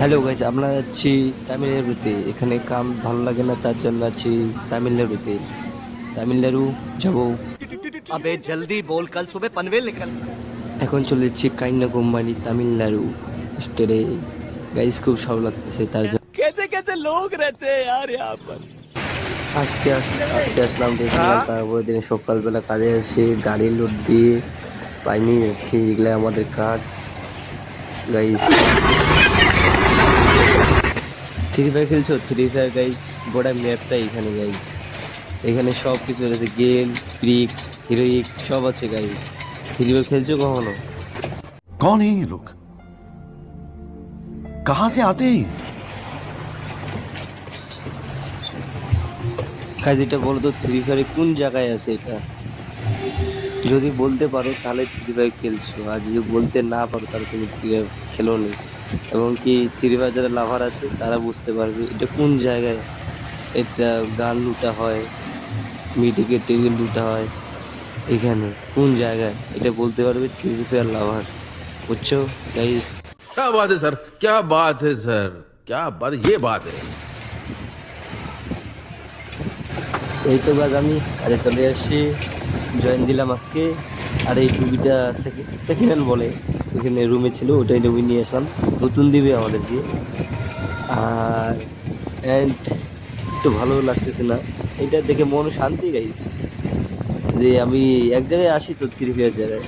Hello guys, আমরা যাচ্ছি তামিলনাড়ুতে। এখানে কাম ভালো লাগে না, তার জন্য আছি তামিলনাড়ুতে। তামিলনাড়ু যাবো। अबे जल्दी बोल कल सुबह पनवेल निकल। এখন চলে যাচ্ছি কন্যাকুমারী, তামিলনাড়ু স্টেটে। গাইজ খুব ভালো লাগতেছে তার জন্য। कैसे कैसे लोग रहते हैं यार यहाँ पर। আজকে আসলাম, দেখলাম। তারপরে দিন সকালবেলা কাজে এসে গাড়ি লোড দিয়ে পাইনি যাচ্ছি। এগুলো আমাদের কাজ গাইজ। ফ্রি ফায়ার খেলছো? ফ্রি ফায়ার গাইজ গোটা ম্যাপটা এখানে গাইজ। এখানে সব কিছু আছে, গেম, ক্রিক, হিরোইক সব আছে গাইজ। ফ্রি ফায়ার খেলছো কখনো? कौन है ये लोग? कहां से आते हैं ये? গাইজ এটা বলো তো, ফ্রি ফায়ারে কোন জায়গায় আছে এটা? যদি বলতে পারো তাহলে ফ্রি ফায়ার খেলছো, আর যদি বলতে না পারো তাহলে তুমি ফ্রি ফায়ার খেলো নি। এবং কি ফ্রি ফায়ার যারা লাভার আছে তারা বুঝতে পারবে এটা কোন জায়গায়। এটা গান লুটা হয়, মিডিকেট টেবিল লুটা হয়, এখানে কোন জায়গায় এটা বলতে পারবে ফ্রি ফায়ার লাভার। বুঝছো গাইস? क्या बात है सर, क्या बात है सर, क्या बात, ये बात है। এই তো গাছ, আমি আরে চলে আসছি, জয়েন দিলাম আজকে। আর এই টুপিটা সেকেন্ড হ্যান্ড বলে, ওইখানে রুমে ছিল, ওটাই রুমে নিয়ে আসলাম। নতুন দিবে আমাদেরকে। আর অ্যান্ড একটু ভালো লাগতেছে না, এটা দেখে মন শান্তি গাইস, যে আমি এক জায়গায় আসি তো থ্রি ফায়ার জায়গায়।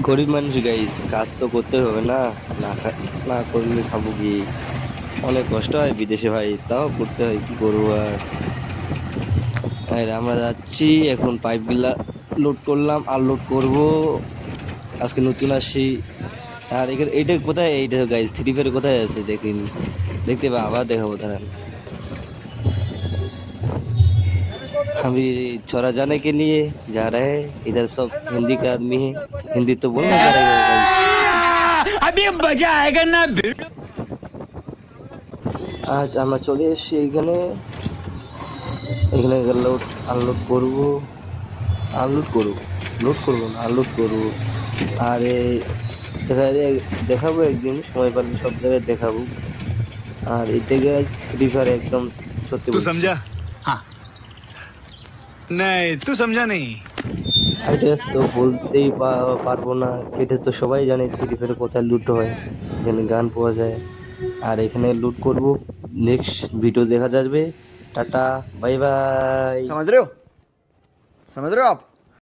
গরিব মানুষ গাইস, কাজ তো করতে হবে না, না করলে খাবো কি? অনেক কষ্ট হয় বিদেশে ভাই, তাও করতে হয়, কি করবো আর। আর আমরা যাচ্ছি এখন, পাইপগুলা লোড করলাম আর লোড করবো। আজকে নতুন আসছি। আর এখানে এইটা কোথায়, এইটা গাইস থ্রি ফায়ার কোথায় আছে দেখিন, দেখতে পাই আবার দেখাবো তারা। अभी छोरा जाने के लिए जा रहे हैं, इधर सब हिंदी का आदमी है, हिंदी तो बोलना पड़ेगा गाइस। अभी मजा आएगा ना। আজ আমরা চলে এসেছি এখানে। এখানে লোড আনলোড করবো, লোড করবো না, আনলোড করবো। আরে দেখাবো একদিন সময় পারলে, সব জায়গায় দেখাবো। আর এটা গাইস ফ্রি ফায়ার একদম সত্যি तू বলছি। समझा? हाँ। नहीं तू समझा नहीं। এটা তো বলতেই পারবো না, এটা তো সবাই জানে ফ্রি ফায়ারে কোথায় লুট হয়, এখানে গান পাওয়া যায়। আর এখানে লুট করব। নেক্সট ভিডিও দেখা যাবে। Tata, bye bye. समझ रहे हो आप।